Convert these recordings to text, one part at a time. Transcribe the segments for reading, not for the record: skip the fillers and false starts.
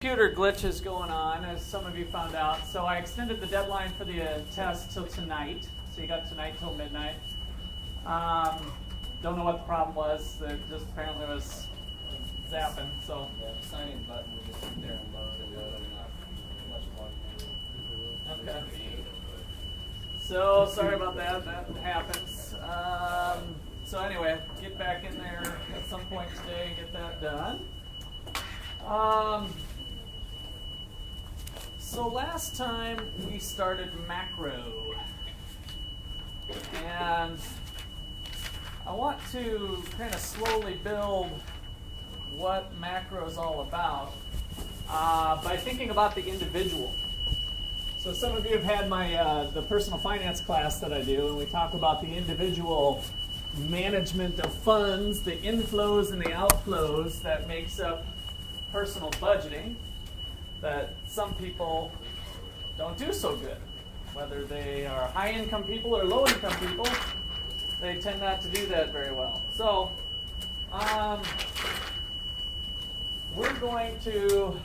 Computer glitches going on, as some of you found out. So I extended the deadline for the test till tonight. So you got tonight till midnight. Don't know what the problem was. It just apparently was zapping. So yeah, the sign-in button will just sit there and load and load and not much longer. okay. So sorry about that. That happens. So anyway, get back in there at some point today and get that done. So last time we started macro, and I want to kind of slowly build what macro is all about by thinking about the individual. So some of you have had my the personal finance class that I do, and we talk about the individual management of funds, the inflows and the outflows that makes up personal budgeting, that some people don't do so good. Whether they are high-income people or low-income people, they tend not to do that very well. So we're going to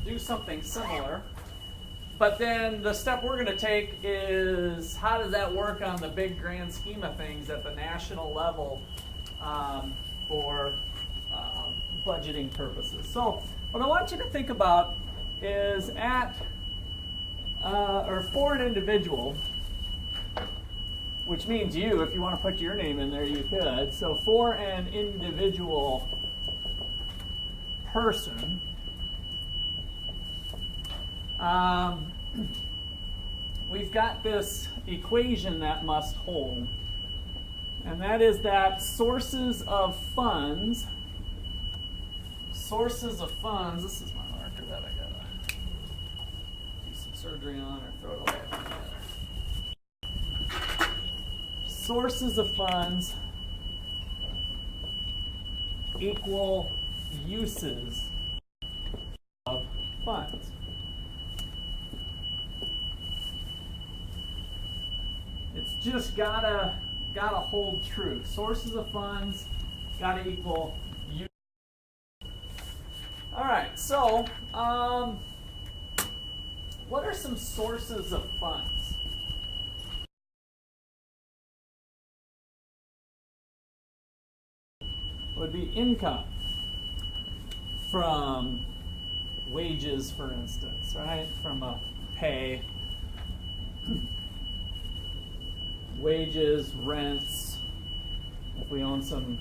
do something similar, but then the step we're going to take is how does that work on the big grand scheme of things at the national level for budgeting purposes. So what I want you to think about is for an individual, which means you, if you want to put your name in there, you could. So for an individual person, we've got this equation that must hold, and that is that sources of funds, this is my marker that I gotta do some surgery on or throw it away. Sources of funds equal uses of funds. It's just gotta hold true. Sources of funds gotta equal uses. All right, so what are some sources of funds? Would be income from wages, for instance, right? From a pay, wages, rents. If we own some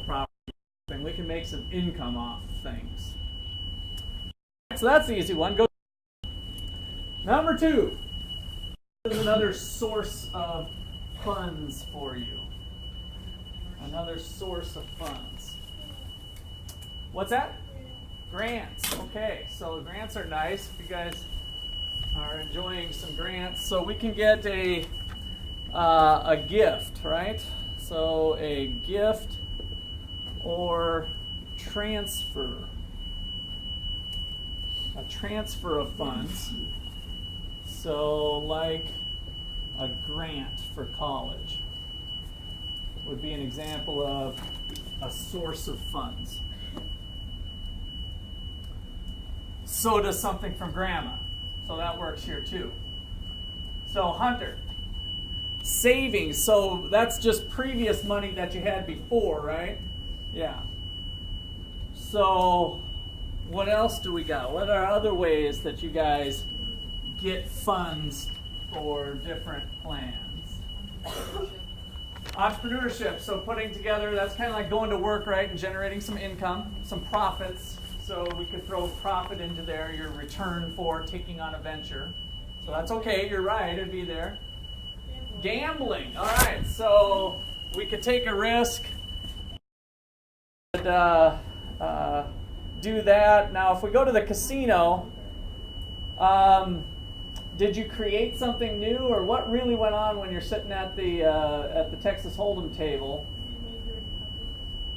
property, we can make some income off things. So that's the easy one. Go. Number two is another source of funds for you. Another source of funds. What's that? Grants. Okay, so grants are nice if you guys are enjoying some grants. So we can get a gift, right? So a gift or transfer. A transfer of funds. So like a grant for college would be an example of a source of funds. So does something from grandma. So that works here too. So Hunter, savings. So that's just previous money that you had before, right? Yeah. So what else do we got? What are other ways that you guys get funds for different plans? Entrepreneurship, so putting together, that's kind of like going to work, right, and generating some income, some profits. So we could throw profit into there, your return for taking on a venture. So that's okay, you're right, it'd be there. Gambling, all right, so we could take a risk and do that. Now, if we go to the casino, did you create something new, or what really went on when you're sitting at the Texas Hold'em table?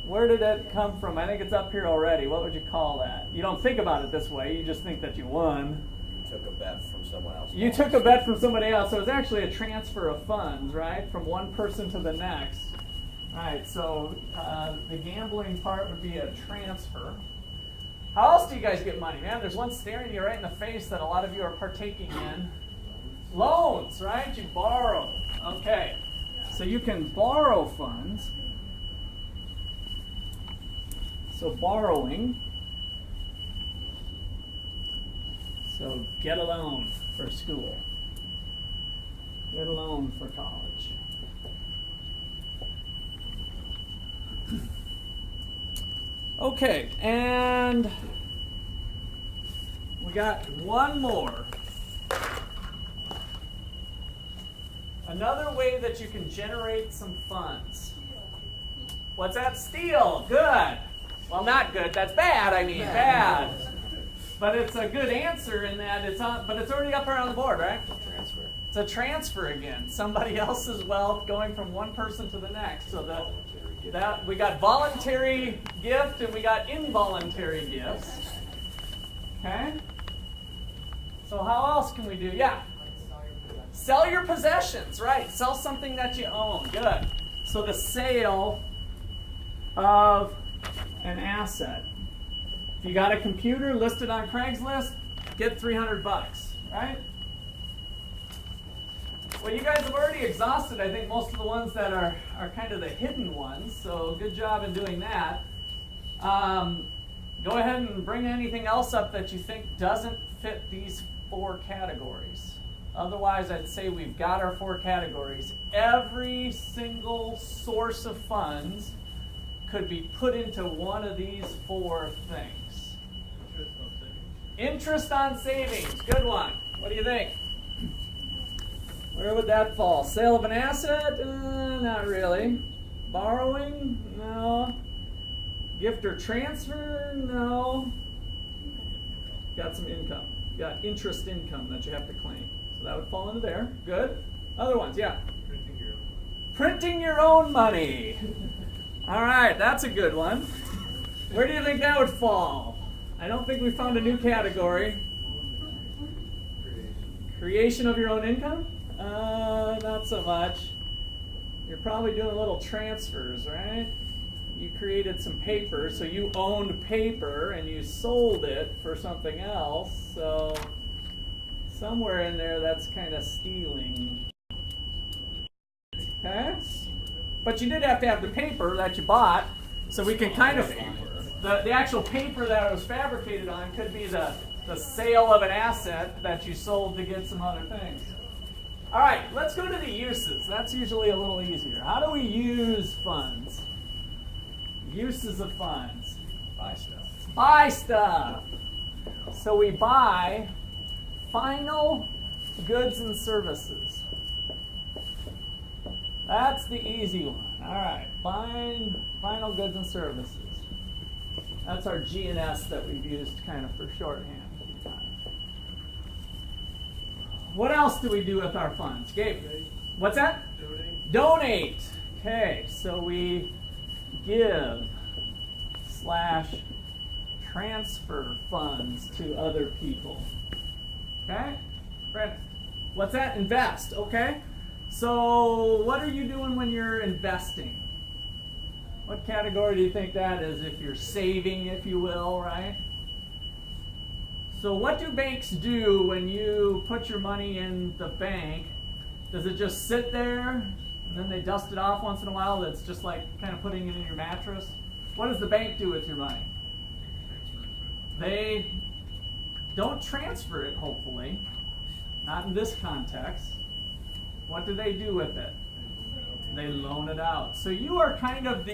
Where did it come from? I think it's up here already. What would you call that? You don't think about it this way. You just think that you won. You took a bet from someone else. You took a bet from somebody else. So it was actually a transfer of funds, right, from one person to the next. All right, so the gambling part would be a transfer. How else do you guys get money? Man, there's one staring you right in the face that a lot of you are partaking in. Loans, right? You borrow. Okay. So you can borrow funds. So borrowing. So get a loan for school. Get a loan for college. Okay, and we got one more. Another way that you can generate some funds. What's that? Steal. Good. Well, not good. That's bad. I mean, bad. But it's a good answer in that it's on. But it's already up there on the board, right? Transfer. It's a transfer again. Somebody else's wealth going from one person to the next. So that we got voluntary gift and we got involuntary gifts. Okay. So how else can we do? Yeah. Sell your possessions, right? Sell something that you own. Good. So the sale of an asset. If you got a computer listed on Craigslist, get $300, right? Well, you guys have already exhausted, I think, most of the ones that are kind of the hidden ones, so good job in doing that. Go ahead and bring anything else up that you think doesn't fit these 4 categories. Otherwise, I'd say we've got our 4 categories. Every single source of funds could be put into one of these 4 things. Interest on savings. Good one. What do you think? Where would that fall? Sale of an asset? Not really. Borrowing? No. Gift or transfer? No. Got some income. Got interest income that you have to claim. So that would fall into there. Good. Other ones, yeah. Printing your own money. All right, that's a good one. Where do you think that would fall? I don't think we found a new category. Creation of your own income? Not so much. You're probably doing little transfers, right? You created some paper, so you owned paper and you sold it for something else. So somewhere in there, that's kind of stealing. Okay? But you did have to have the paper that you bought, so we can kind of, the actual paper that it was fabricated on could be the sale of an asset that you sold to get some other things. All right, let's go to the uses. That's usually a little easier. How do we use funds? Uses of funds. Buy stuff. Buy stuff. So we buy final goods and services. That's the easy one. All right, buying final goods and services. That's our G&S that we've used kind of for shorthand. What else do we do with our funds? Gabe, what's that? Donate. Okay, so we give / transfer funds to other people. Okay? Brandon, what's that? Invest. Okay. So what are you doing when you're investing? What category do you think that is? If you're saving, if you will, right? So what do banks do when you put your money in the bank? Does it just sit there and then they dust it off once in a while? That's just like kind of putting it in your mattress. What does the bank do with your money? They don't transfer it, hopefully. Not in this context. What do they do with it? They loan it out. So you are kind of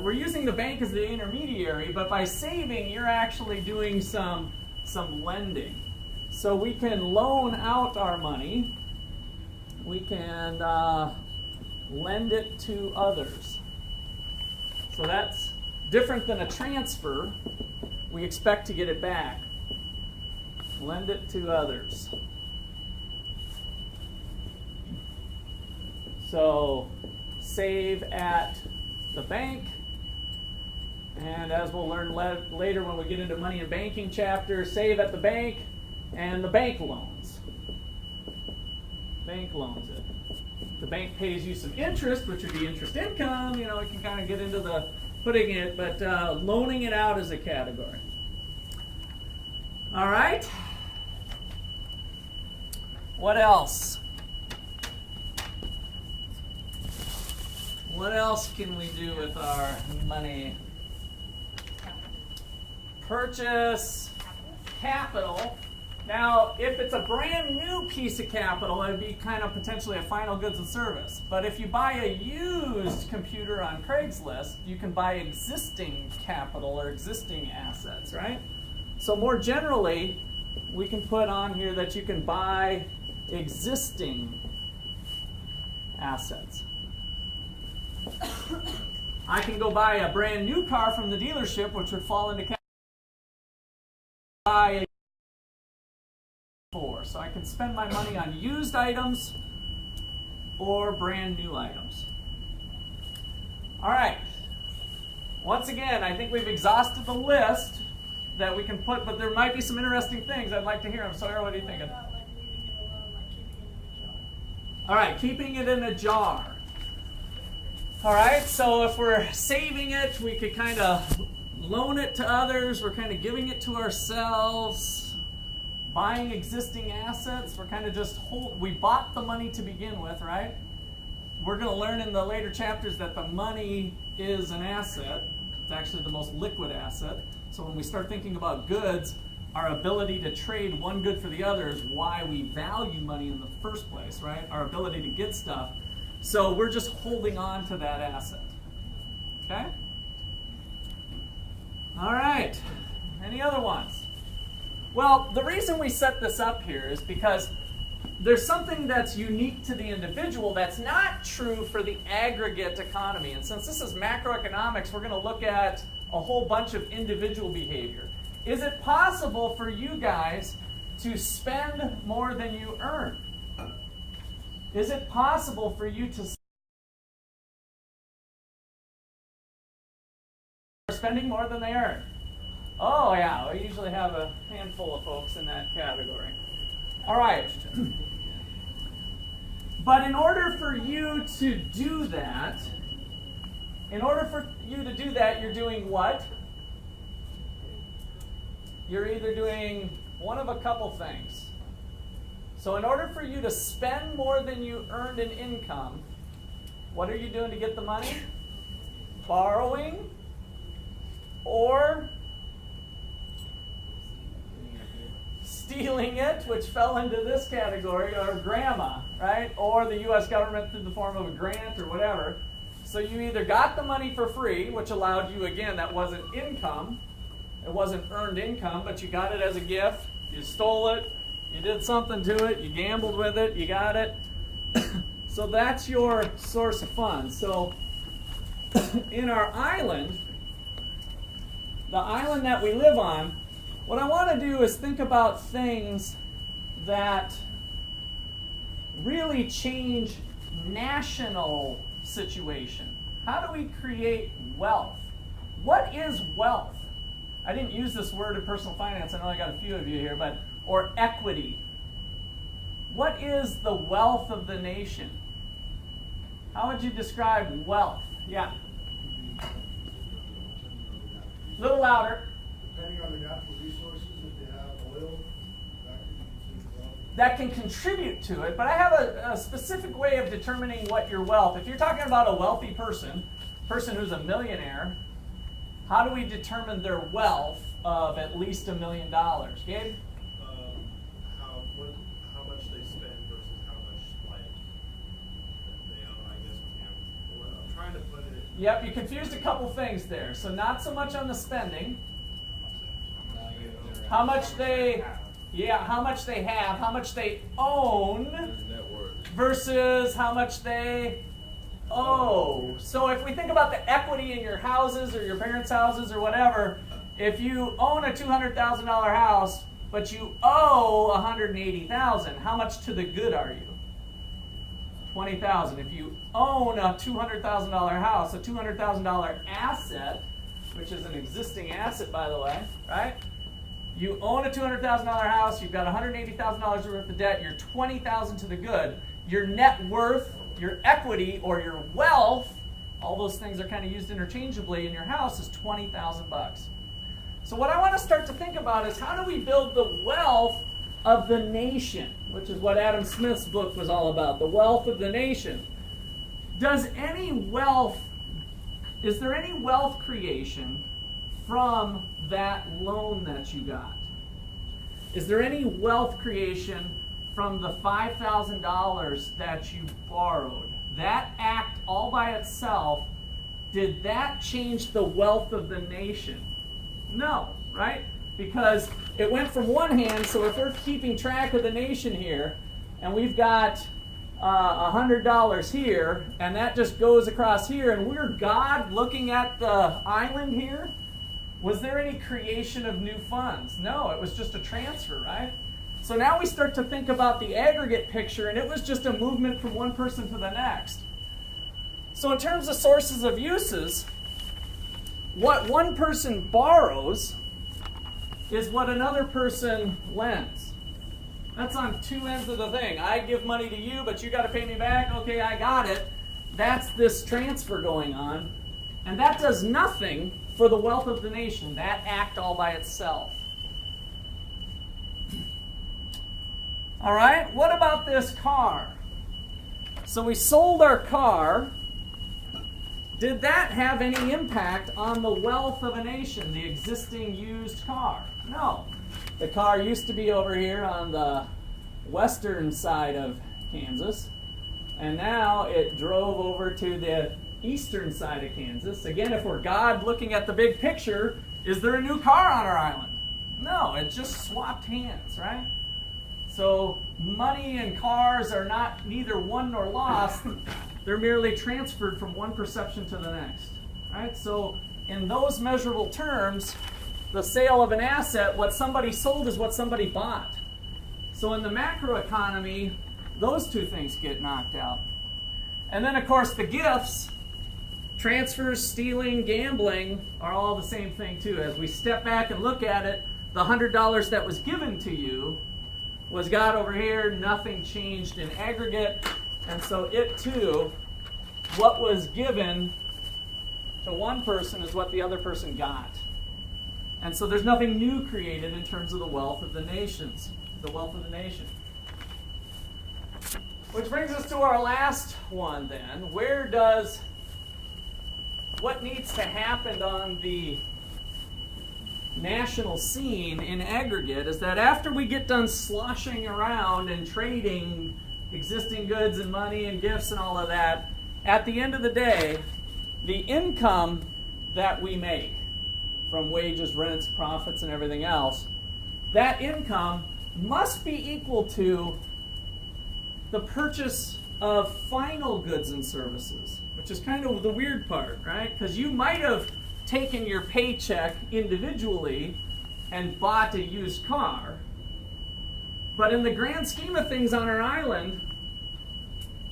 we're using the bank as the intermediary, but by saving, you're actually doing some lending. So we can loan out our money. We can lend it to others. So that's different than a transfer. We expect to get it back. Lend it to others. So save at the bank, and as we'll learn later when we get into money and banking chapter, save at the bank, and the bank loans. Bank loans it. The bank pays you some interest, which would be interest income. You know, we can kind of get into the loaning it out as a category. All right. What else? What else can we do with our money? Purchase capital. Now, if it's a brand new piece of capital, it would be kind of potentially a final goods and service. But if you buy a used computer on Craigslist, you can buy existing capital or existing assets, right? So more generally, we can put on here that you can buy existing assets. I can go buy a brand new car from the dealership, which would fall into buy for. So I can spend my money on used items or brand new items. All right. Once again, I think we've exhausted the list that we can put, but there might be some interesting things I'd like to hear. Sawyer, what are you thinking? All right, keeping it in a jar. All right, so if we're saving it, we could kind of loan it to others. We're kind of giving it to ourselves. Buying existing assets, we're kind of just we bought the money to begin with, right? We're going to learn in the later chapters that the money is an asset. It's actually the most liquid asset. So when we start thinking about goods, our ability to trade one good for the other is why we value money in the first place, right? Our ability to get stuff. So we're just holding on to that asset. Okay? All right. Any other ones? Well, the reason we set this up here is because there's something that's unique to the individual that's not true for the aggregate economy. And since this is macroeconomics, we're going to look at a whole bunch of individual behavior. Is it possible for you guys to spend more than you earn? Is it possible for you to spending more than they earn? Oh yeah, we usually have a handful of folks in that category. All right. But in order for you to do that, you're doing what? You're either doing one of a couple things. So in order for you to spend more than you earned in income, what are you doing to get the money? Borrowing or stealing it, which fell into this category, or grandma, right? Or the U.S. government through the form of a grant or whatever. So you either got the money for free, which allowed you, again, that wasn't income. It wasn't earned income, but you got it as a gift. You stole it. You did something to it. You gambled with it. You got it. So that's your source of funds. So in our island, the island that we live on, what I want to do is think about things that really change national situation. How do we create wealth? What is wealth? I didn't use this word in personal finance. I know I got a few of you here, or equity. What is the wealth of the nation? How would you describe wealth? Yeah. A little louder. Depending on the natural resources, if they have oil, that can contribute to it, but I have a specific way of determining what your wealth. If you're talking about a wealthy person who's a millionaire, how do we determine their wealth of at least $1 million? Gabe? How much they spend versus how much they own, I guess. I'm trying to put it. Yep, you confused a couple things there. So not so much on the spending. How much they have, how much they own versus how much they owe. So if we think about the equity in your houses or your parents' houses or whatever, if you own a $200,000 house, but you owe $180,000, how much to the good are you? $20,000. If you own a $200,000 house, a $200,000 asset, which is an existing asset, by the way, right? You own a $200,000 house, you've got $180,000 worth of debt, you're $20,000 to the good. Your net worth, your equity, or your wealth all those things are kind of used interchangeably in your house, is $20,000. So what I want to start to think about is how do we build the wealth of the nation, which is what Adam Smith's book was all about, the wealth of the nation. Is there any wealth creation from that loan that you got? Is there any wealth creation from the $5,000 that you borrowed? That act all by itself, did that change the wealth of the nation? No, right? Because it went from one hand, so if we're keeping track of the nation here, and we've got $100 here, and that just goes across here, and we're God looking at the island here, was there any creation of new funds? No, it was just a transfer, right? So now we start to think about the aggregate picture, and it was just a movement from one person to the next. So in terms of sources of uses, what one person borrows is what another person lends. That's on two ends of the thing. I give money to you, but you got to pay me back. Okay, I got it. That's this transfer going on. And that does nothing for the wealth of the nation, that act all by itself. All right, what about this car? So we sold our car. Did that have any impact on the wealth of a nation, the existing used car? No. The car used to be over here on the western side of Kansas, and now it drove over to the eastern side of Kansas. Again, if we're God looking at the big picture, is there a new car on our island? No, it just swapped hands, right? So money and cars are not neither won nor lost. They're merely transferred from one perception to the next, right? So in those measurable terms, the sale of an asset, what somebody sold is what somebody bought. So in the macroeconomy, those two things get knocked out. And then, of course, the gifts, transfers, stealing, gambling, are all the same thing too. As we step back and look at it, the $100 that was given to you was got over here, nothing changed in aggregate, and so it too, what was given to one person is what the other person got. And so there's nothing new created in terms of the wealth of the nations, the wealth of the nation. Which brings us to our last one then. What needs to happen on the national scene in aggregate is that after we get done sloshing around and trading existing goods and money and gifts and all of that, at the end of the day, the income that we make from wages, rents, profits, and everything else, that income must be equal to the purchase of final goods and services, which is kind of the weird part, right? Because you might have taken your paycheck individually and bought a used car, but in the grand scheme of things on our island,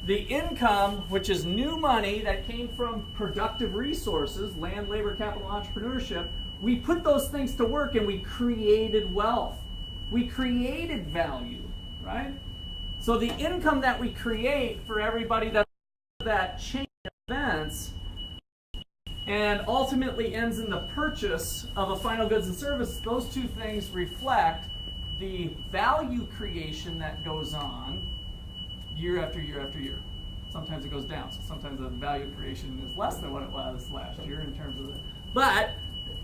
the income, which is new money that came from productive resources, land, labor, capital, entrepreneurship, we put those things to work and we created wealth. We created value, right? So the income that we create for everybody that chain of events and ultimately ends in the purchase of a final goods and service, those two things reflect the value creation that goes on year after year after year. Sometimes it goes down, so sometimes the value creation is less than what it was last year in terms of the, but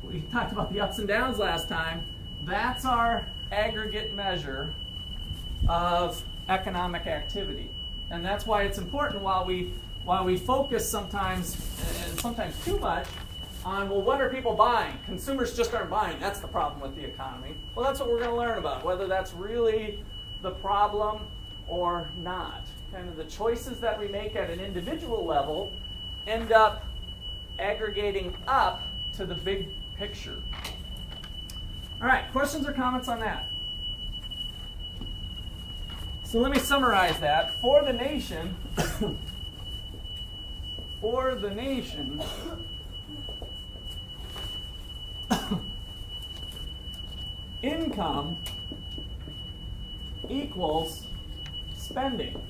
we talked about the ups and downs last time. That's our aggregate measure of economic activity. And that's why it's important while we focus sometimes, and sometimes too much, on, well, what are people buying? Consumers just aren't buying. That's the problem with the economy. Well, that's what we're going to learn about, whether that's really the problem or not. Kind of the choices that we make at an individual level end up aggregating up to the big picture. All right, questions or comments on that? So let me summarize that. For the nation, income equals spending.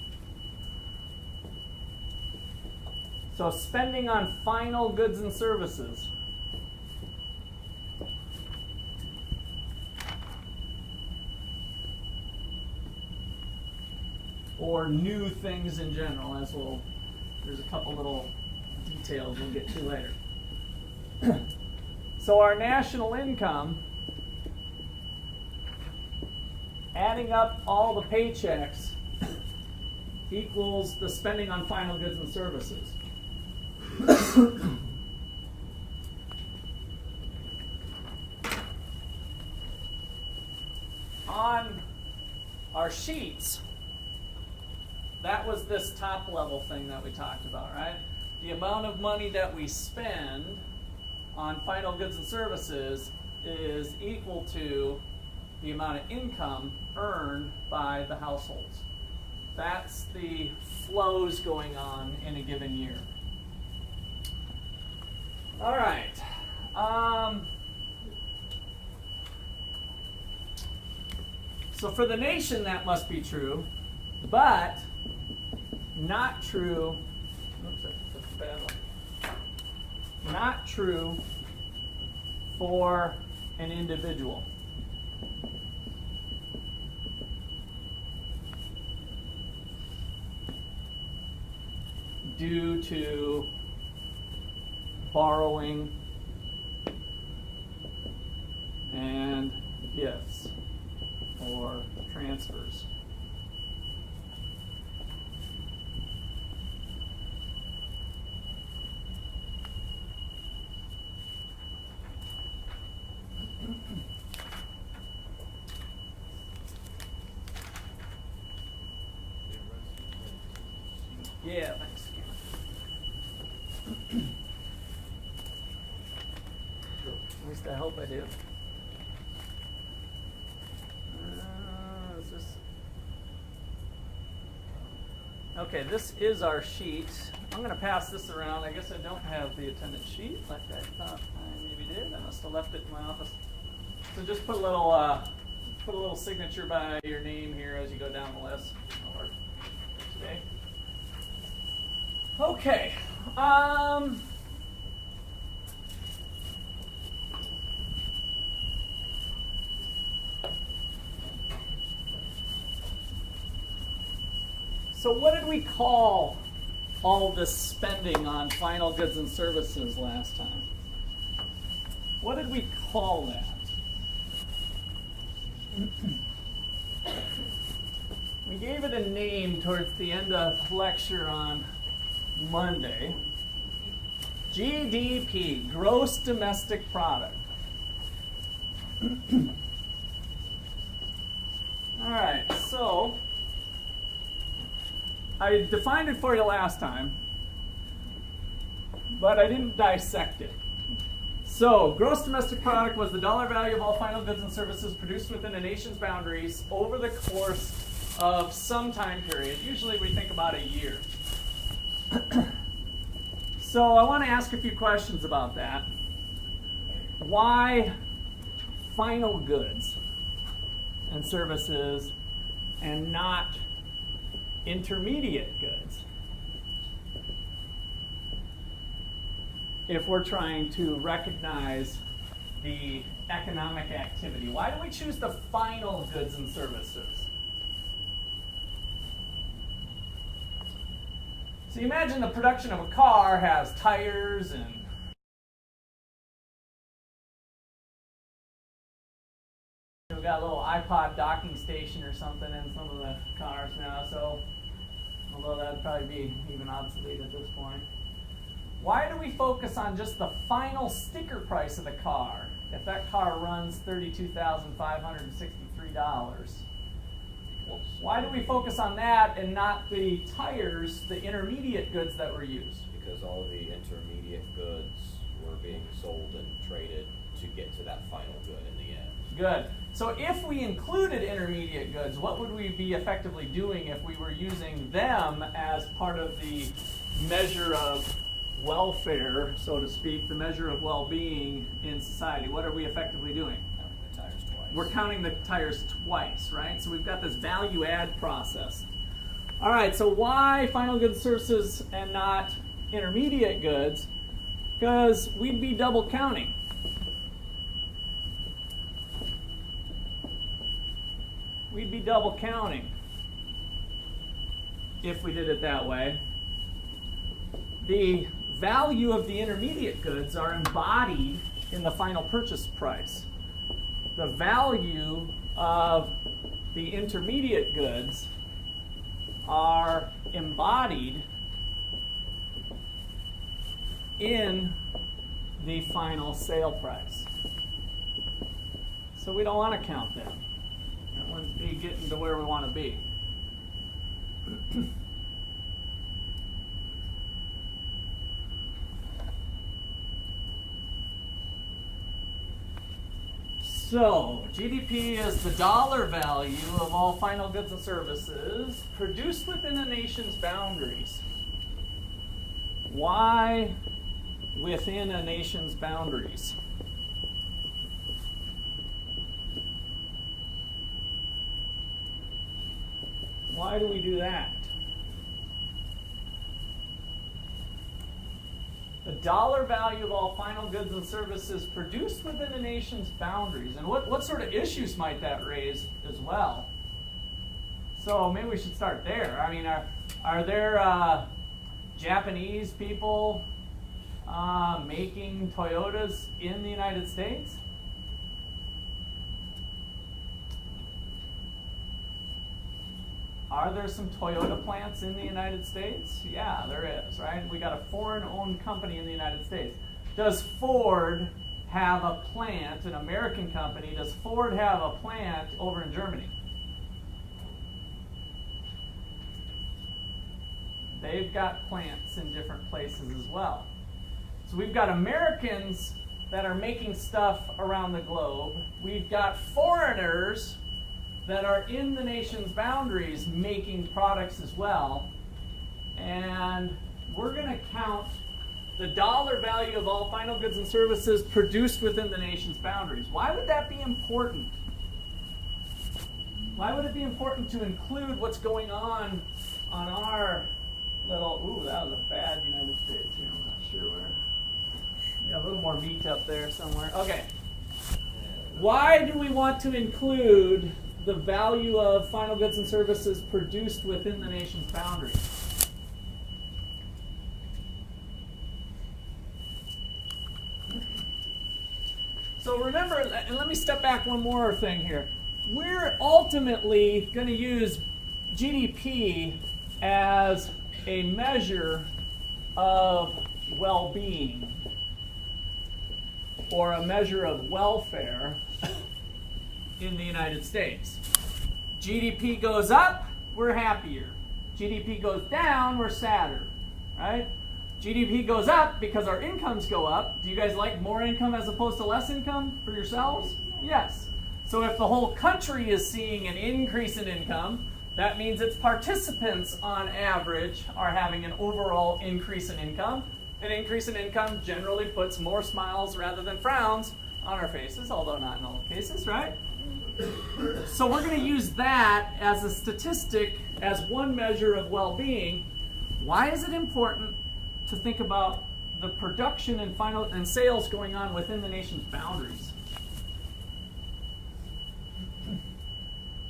So spending on final goods and services. Or new things in general, as there's a couple little details we'll get to later. So our national income, adding up all the paychecks, equals the spending on final goods and services. On our sheets, that was this top level thing that we talked about, right? The amount of money that we spend on final goods and services is equal to the amount of income earned by the households. That's the flows going on in a given year. All right. So for the nation, that must be true, but not true. Oops, that's a bad one. Not true for an individual. Due to borrowing and gifts or transfers. Yeah, thanks. At least I hope I do. Is this? Okay, this is our sheet. I'm going to pass this around. I guess I don't have the attendance sheet like I thought I maybe did. I must have left it in my office. So just put a little signature by your name here as you go down the list. Today. Okay. So what did we call all this spending on final goods and services last time? What did we call that? We gave it a name towards the end of lecture on Monday. GDP, gross domestic product. All right, so I defined it for you last time, but I didn't dissect it. So, gross domestic product was the dollar value of all final goods and services produced within a nation's boundaries over the course of some time period. Usually we think about a year. So I want to ask a few questions about that. Why final goods and services and not intermediate goods? If we're trying to recognize the economic activity, why do we choose the final goods and services? So you imagine the production of a car has tires and we've got a little iPod docking station or something in some of the cars now, so although that would probably be even obsolete at this point. Why do we focus on just the final sticker price of the car if that car runs $32,563? Why do we focus on that and not the tires, the intermediate goods that were used? Because all the intermediate goods were being sold and traded to get to that final good in the end. Good. So if we included intermediate goods, what would we be effectively doing if we were using them as part of the measure of welfare, so to speak, the measure of well-being in society? What are we effectively doing? Counting the tires twice. We're counting the tires twice, right? So we've got this value add process. All right, so why final goods services and not intermediate goods because we'd be double counting. We'd be double counting if we did it that way. The value of the intermediate goods are embodied in the final purchase price. The value of the intermediate goods are embodied in the final sale price. So we don't want to count them. That wouldn't be getting to where we want to be. So, GDP is the dollar value of all final goods and services produced within a nation's boundaries. Why within a nation's boundaries? Why do we do that? The dollar value of all final goods and services produced within a nation's boundaries. And what sort of issues might that raise as well? So maybe we should start there. I mean, are there Japanese people making Toyotas in the United States? Are there some Toyota plants in the United States? Yeah, there is, right? We got a foreign-owned company in the United States. Does Ford have a plant, an American company, does Ford have a plant over in Germany? They've got plants in different places as well. So we've got Americans that are making stuff around the globe. We've got foreigners that are in the nation's boundaries making products as well. And we're going to count the dollar value of all final goods and services produced within the nation's boundaries. Why would that be important? Why would it be important to include what's going on our little, ooh, that was a bad United States here, I'm not sure where. Yeah, a little more meat up there somewhere. Okay. Why do we want to include the value of final goods and services produced within the nation's boundaries? So remember, and let me step back one more thing here. We're ultimately going to use GDP as a measure of well-being or a measure of welfare in the United States. GDP goes up, we're happier. GDP goes down, we're sadder, right? GDP goes up because our incomes go up. Do you guys like more income as opposed to less income for yourselves? Yes. So if the whole country is seeing an increase in income, that means its participants on average are having an overall increase in income. An increase in income generally puts more smiles rather than frowns on our faces, although not in all cases, right? So we're going to use that as a statistic, as one measure of well-being. Why is it important to think about the production and sales going on within the nation's boundaries?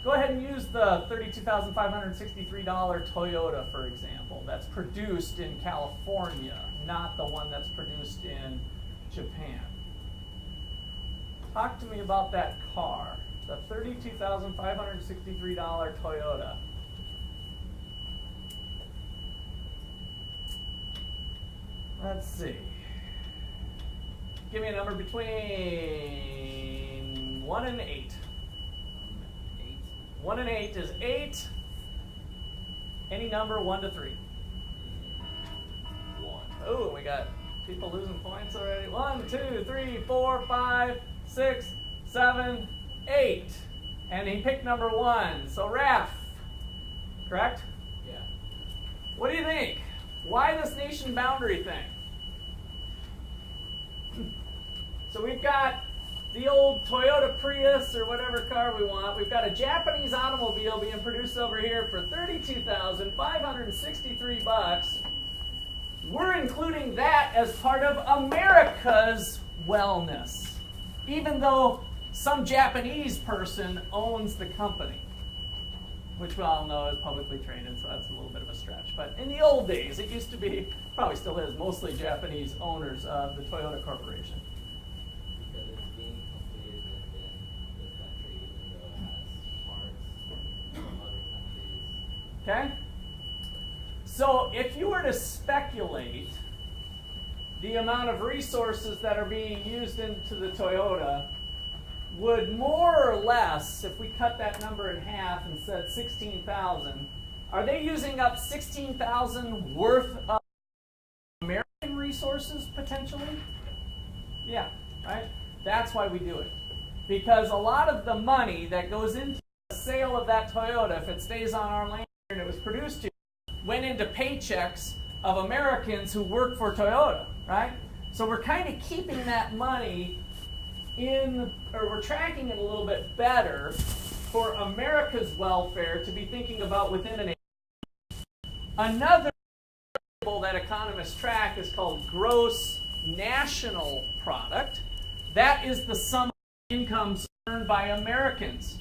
Go ahead and use the $32,563 Toyota, for example, that's produced in California, not the one that's produced in Japan. Talk to me about that car, the $32,563 Toyota. Let's see. Give me a number between 1 and 8. 1 and 8 is 8. Any number 1 to 3. 1. Oh, we got people losing points already. 1, 2, 3, 4, 5, 6, 7, 8. And he picked number 1. So Raph, correct? Yeah. What do you think? Why this nation boundary thing? So we've got the old Toyota Prius or whatever car we want. We've got a Japanese automobile being produced over here for $32,563. we're including that as part of America's wellness, even though some Japanese person owns the company, which we all know is publicly traded, so that's a little bit of a stretch. But in the old days, it used to be, probably still is, mostly Japanese owners of the Toyota Corporation. Because it's being completed within the country, even though it has parts from other countries. Okay? So if you were to speculate the amount of resources that are being used into the Toyota, would more or less, if we cut that number in half and said 16,000, are they using up 16,000 worth of American resources potentially? Yeah, right? That's why we do it. Because a lot of the money that goes into the sale of that Toyota, if it stays on our land and it was produced here, went into paychecks of Americans who work for Toyota, right? So we're kind of keeping that money in, or we're tracking it a little bit better for America's welfare to be thinking about within an age. Another variable that economists track is called gross national product. That is the sum of incomes earned by Americans.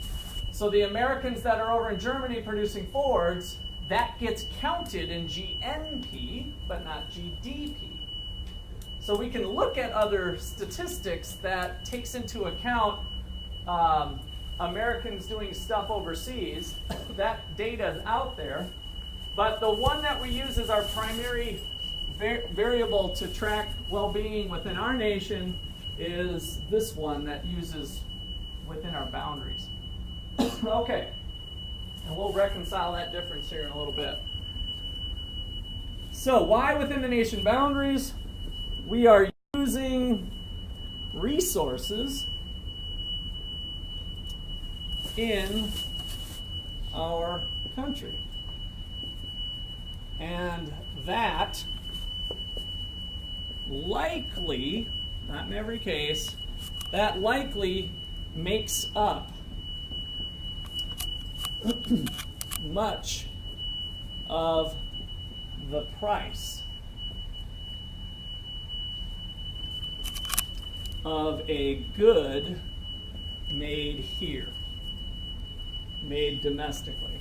So the Americans that are over in Germany producing Fords, that gets counted in GNP, but not GDP. So we can look at other statistics that takes into account Americans doing stuff overseas. That data is out there. But the one that we use as our primary variable to track well-being within our nation is this one that uses within our boundaries. Okay. And we'll reconcile that difference here in a little bit. So why within the nation boundaries? We are using resources in our country. And that likely, not in every case, that likely makes up much of the price of a good made here, made domestically.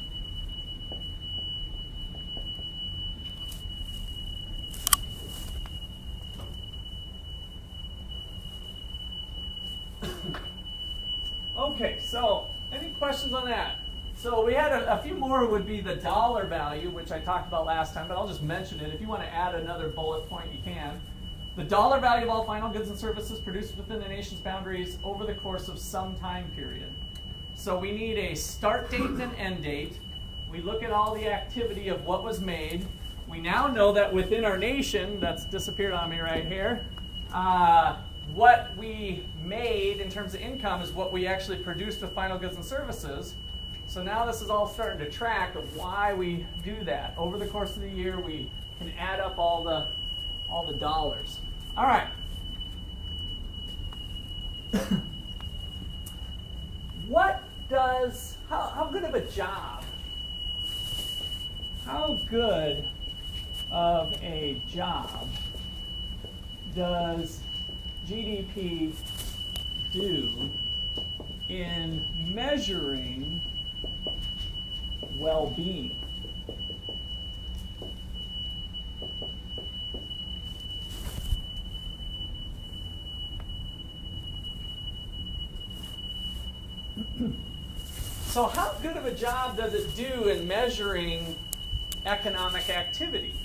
Okay, so any questions on that? So we had a few more would be the dollar value, which I talked about last time, but I'll just mention it. If you want to add another bullet point, you can. The dollar value of all final goods and services produced within the nation's boundaries over the course of some time period. So we need a start date and an end date. We look at all the activity of what was made. We now know that within our nation, that's disappeared on me right here, what we made in terms of income is what we actually produced with final goods and services. So now this is all starting to track of why we do that. Over the course of the year, we can add up all the dollars. All right. How good of a job? How good of a job does GDP do in measuring well-being? So how good of a job does it do in measuring economic activity?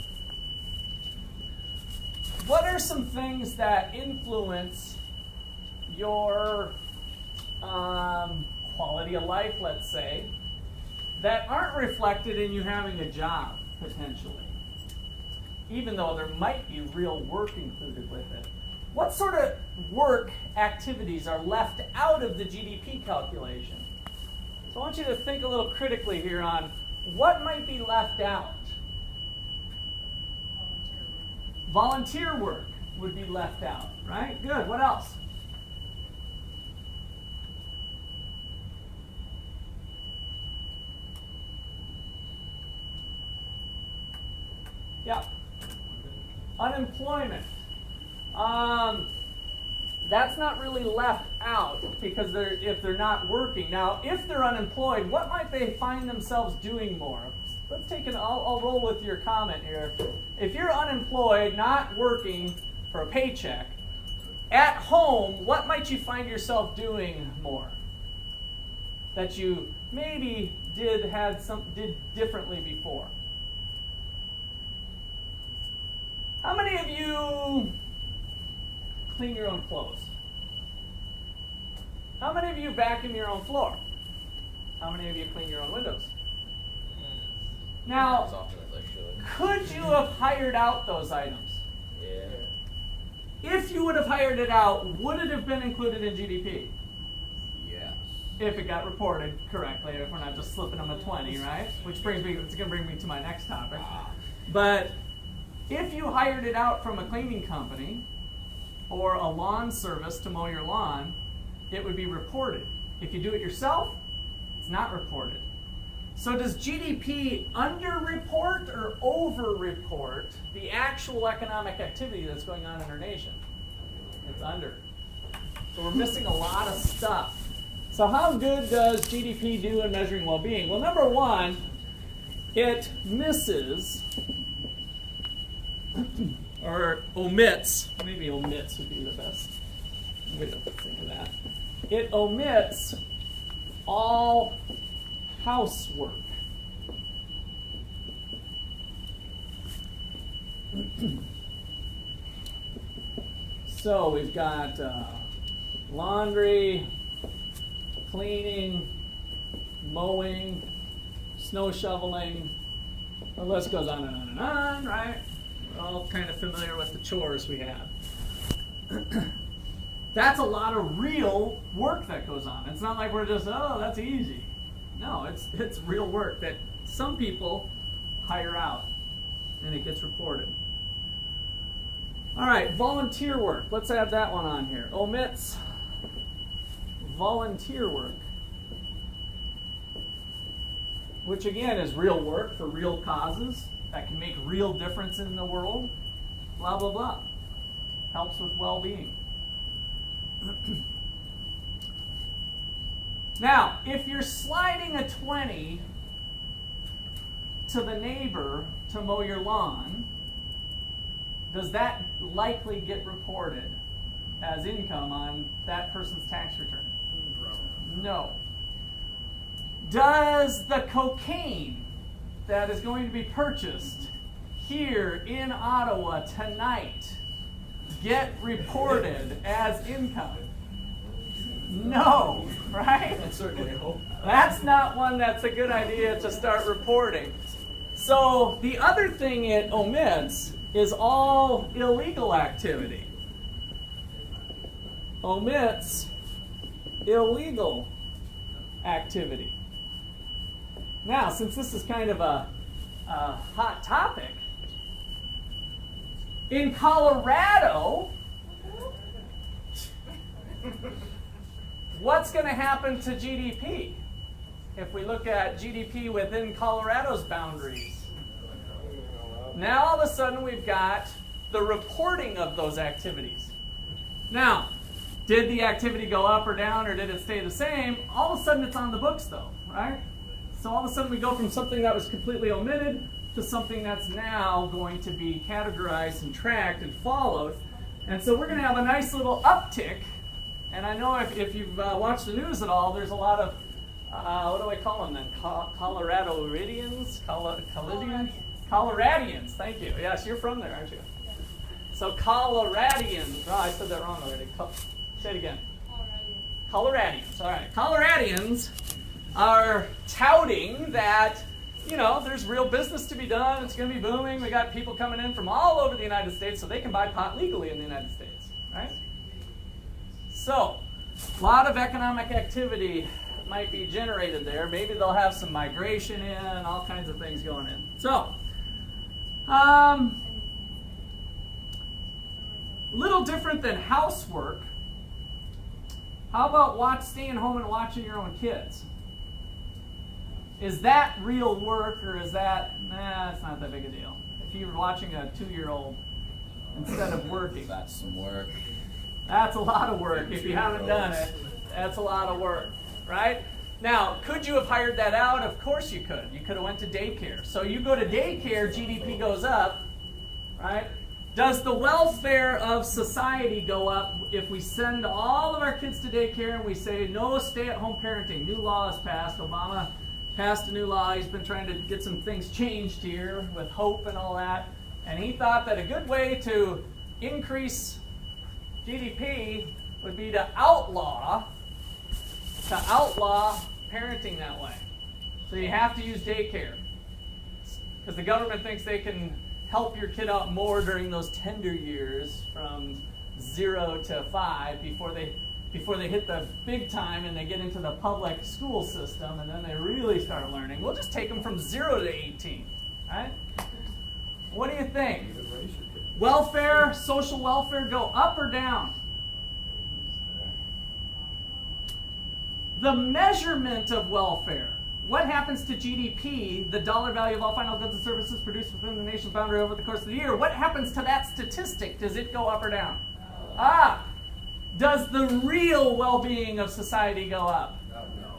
What are some things that influence your quality of life, let's say, that aren't reflected in you having a job, potentially? Even though there might be real work included with it. What sort of work activities are left out of the GDP calculation? So I want you to think a little critically here on what might be left out. Volunteer work would be left out, right? Good. What else? Yeah. Unemployment. That's not really left out because if they're not working. Now, if they're unemployed, what might they find themselves doing more? Let's take I'll roll with your comment here. If you're unemployed, not working for a paycheck, at home, what might you find yourself doing more that you maybe did differently before? How many of you clean your own clothes? How many of you vacuum your own floor? How many of you clean your own windows? As Now, often as I should. could you have hired out those items? Yeah. If you would have hired it out, would it have been included in GDP? Yes. If it got reported correctly, if we're not just slipping them a 20, right? Which brings me, it's going to bring me to my next topic. But if you hired it out from a cleaning company or a lawn service to mow your lawn, it would be reported. If you do it yourself, it's not reported. So does GDP underreport or overreport the actual economic activity that's going on in our nation? It's under. So we're missing a lot of stuff. So how good does GDP do in measuring well-being? Well, number one, it misses or omits, maybe omits would be the best way to think of that. It omits all housework. So we've got laundry, cleaning, mowing, snow shoveling. The list goes on and on and on, right? We're all kind of familiar with the chores we have. That's a lot of real work that goes on. It's not like we're just, oh, that's easy. No, it's real work that some people hire out, and it gets reported. All right, volunteer work. Let's add that one on here. Omits volunteer work, which again is real work for real causes that can make real difference in the world. Blah, blah, blah. Helps with well-being. Now, if you're sliding a 20 to the neighbor to mow your lawn, does that likely get reported as income on that person's tax return? No. Does the cocaine that is going to be purchased here in Ottawa tonight get reported as income? No, right? I certainly hope. That's not one that's a good idea to start reporting. So the other thing it omits is all illegal activity. Omits illegal activity. Now, since this is kind of a hot topic, in Colorado, what's going to happen to GDP if we look at GDP within Colorado's boundaries? Now all of a sudden we've got the reporting of those activities. Now, did the activity go up or down, or did it stay the same? All of a sudden it's on the books though, right? So all of a sudden we go from something that was completely omitted to something that's now going to be categorized and tracked and followed. And so we're going to have a nice little uptick. And I know if you've watched the news at all, there's a lot of, what do I call them then? Colorado-ridians? Coloradians, thank you. Yes, you're from there, aren't you? Yes. So Coloradians, oh, I said that wrong already. Say it again. Coloradians, all right. Coloradians are touting that, you know, there's real business to be done. It's going to be booming. We got people coming in from all over the United States so they can buy pot legally in the United States, right? So, a lot of economic activity might be generated there. Maybe they'll have some migration in, all kinds of things going in. So, little different than housework. How about staying home and watching your own kids? Is that real work, or is that, it's not that big a deal? If you're watching a 2-year-old instead of working. That's some work. That's a lot of work. If you haven't done it, that's a lot of work, right? Now, could you have hired that out? Of course you could. You could have went to daycare. So you go to daycare, GDP goes up, right? Does the welfare of society go up if we send all of our kids to daycare and we say no stay-at-home parenting? New law is passed. Obama passed a new law. He's been trying to get some things changed here with hope and all that. And he thought that a good way to increase GDP would be to outlaw parenting that way. So you have to use daycare because the government thinks they can help your kid out more during those tender years from 0 to 5 before they hit the big time and they get into the public school system and then they really start learning. We'll just take them from 0 to 18, right? What do you think? Welfare, social welfare, go up or down? The measurement of welfare. What happens to GDP, the dollar value of all final goods and services produced within the nation's boundary over the course of the year? What happens to that statistic? Does it go up or down? Up. Does the real well-being of society go up?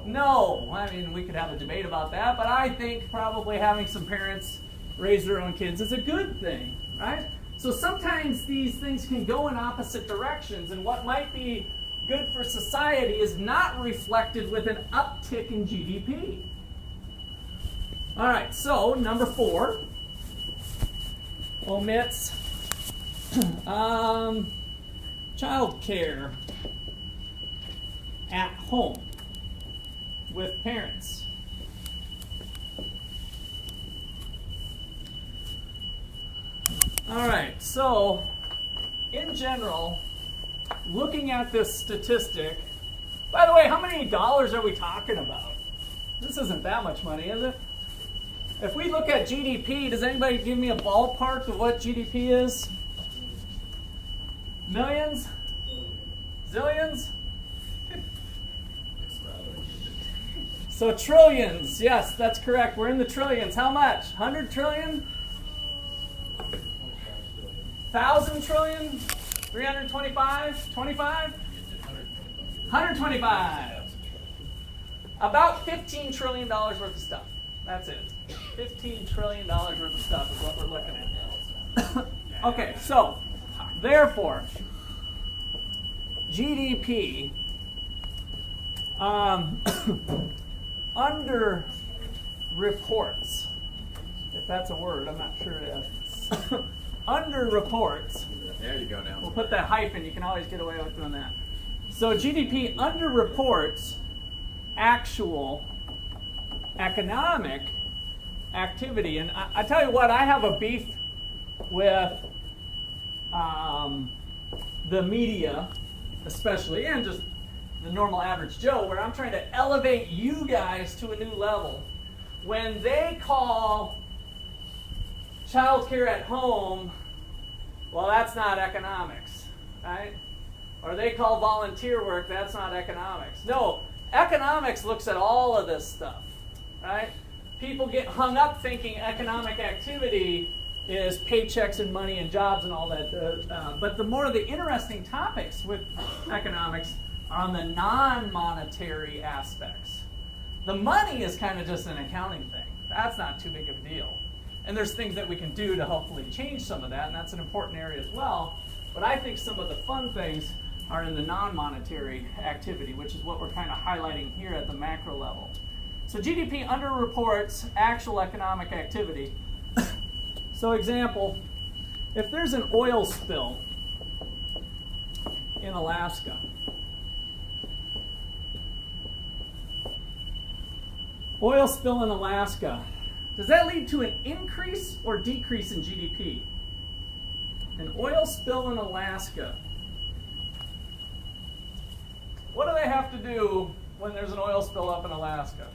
No. I mean, we could have a debate about that, but I think probably having some parents raise their own kids is a good thing, right? So sometimes these things can go in opposite directions, and what might be good for society is not reflected with an uptick in GDP. All right, so number 4 omits child care at home with parents. All right, so in general, looking at this statistic, by the way, how many dollars are we talking about? This isn't that much money, is it? If we look at GDP, does anybody give me a ballpark of what GDP is? Millions? Zillions? So trillions, yes, that's correct. We're in the trillions. How much? 100 trillion? 1,000 trillion? 325? 25? 125. About $15 trillion worth of stuff. That's it. $15 trillion worth of stuff is what we're looking at. Okay, so, therefore, GDP under reports, if that's a word, I'm not sure it is. Under reports. There you go now. We'll put that hyphen. You can always get away with doing that. So GDP under reports actual economic activity. And I tell you what, I have a beef with the media, especially, and just the normal average Joe, where I'm trying to elevate you guys to a new level. When they call child care at home, well, that's not economics, right? Or they call volunteer work, that's not economics. No, economics looks at all of this stuff, right? People get hung up thinking economic activity is paychecks and money and jobs and all that. But the more the interesting topics with economics are on the non-monetary aspects. The money is kind of just an accounting thing. That's not too big of a deal. And there's things that we can do to hopefully change some of that, and that's an important area as well. But I think some of the fun things are in the non-monetary activity, which is what we're kind of highlighting here at the macro level. So GDP underreports actual economic activity. So example, if there's an oil spill in Alaska, oil spill in Alaska, does that lead to an increase or decrease in GDP? An oil spill in Alaska. What do they have to do when there's an oil spill up in Alaska?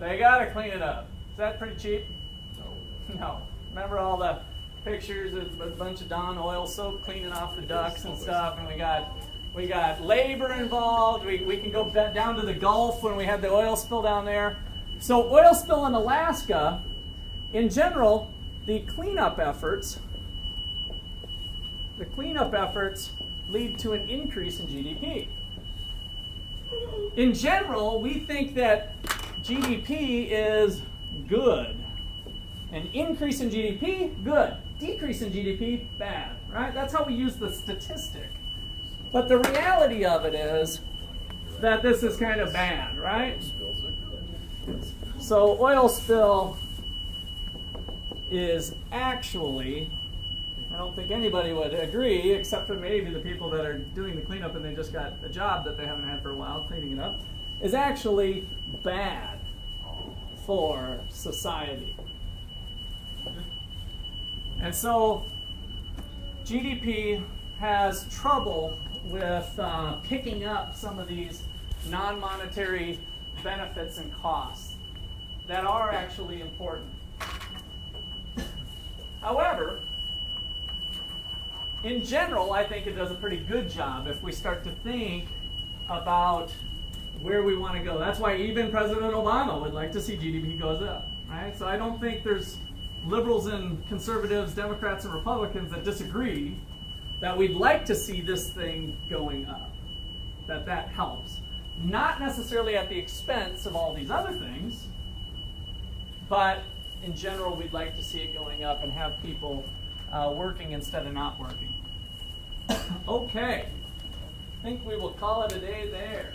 They got to clean it up. Is that pretty cheap? No. Remember all the pictures of a bunch of Dawn oil soap cleaning off the ducks and stuff, and we got labor involved. We can go down to the Gulf when we had the oil spill down there. So oil spill in Alaska, in general, the cleanup efforts the cleanup efforts lead to an increase in GDP. In general, we think that GDP is good. An increase in GDP, good. Decrease in GDP, bad, right? That's how we use the statistic. But the reality of it is that this is kind of bad, right? So oil spill is actually, I don't think anybody would agree, except for maybe the people that are doing the cleanup and they just got a job that they haven't had for a while cleaning it up, is actually bad for society. And so GDP has trouble with picking up some of these non-monetary benefits and costs that are actually important. However, in general, I think it does a pretty good job if we start to think about where we want to go. That's why even President Obama would like to see GDP goes up, right? So I don't think there's liberals and conservatives, Democrats and Republicans that disagree that we'd like to see this thing going up, that helps. Not necessarily at the expense of all these other things, but in general, we'd like to see it going up and have people working instead of not working. Okay, I think we will call it a day there.